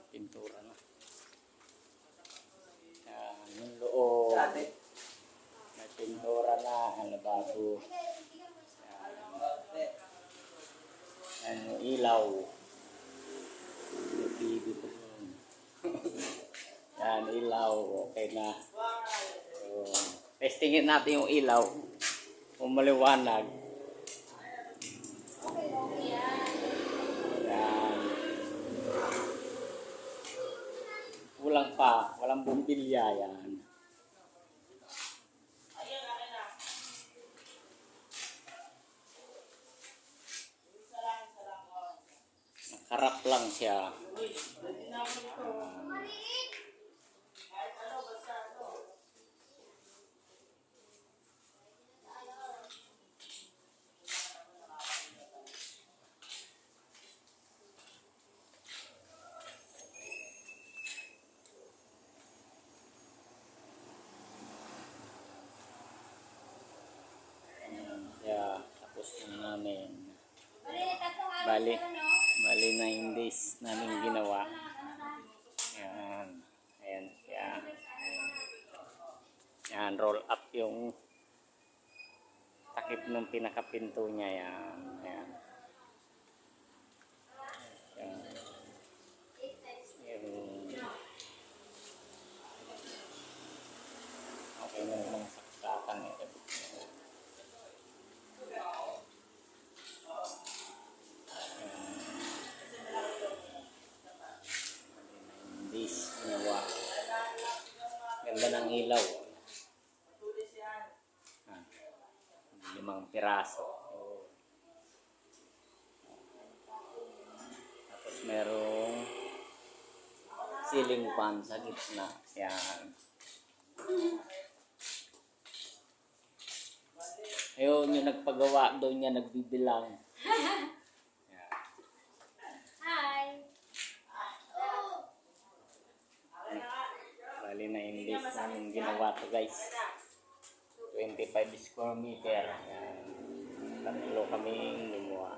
pintura na. Yan, yung loob. May pintura na, ang lababo. Yan, yung ilaw. Yung TV ko yun. Yan, ilaw. Okay na. So, testingin natin yung ilaw. Kung maliwanag. Yan. Kulang pa. Walang bumbilya yan. Nakarap lang siya. Yeah, tapos na namin. Bali 9 days namin ginawa. Ayan. Ayan siya. Ayan, roll up yung takip ng pinakapinto niya. Ayan. Ayan. Ayan. Okay na naman saksakan eh. Ginawa. Ganda ng ilaw. Ah, 5 piraso. Tapos merong ceiling fan sa gitna. Yan. Ayun, yung nagpagawa doon niya nagbibilang. Bali na hindi namin ginawa to guys. 25 square meter. Ayan. Tatlo kaming gumawa.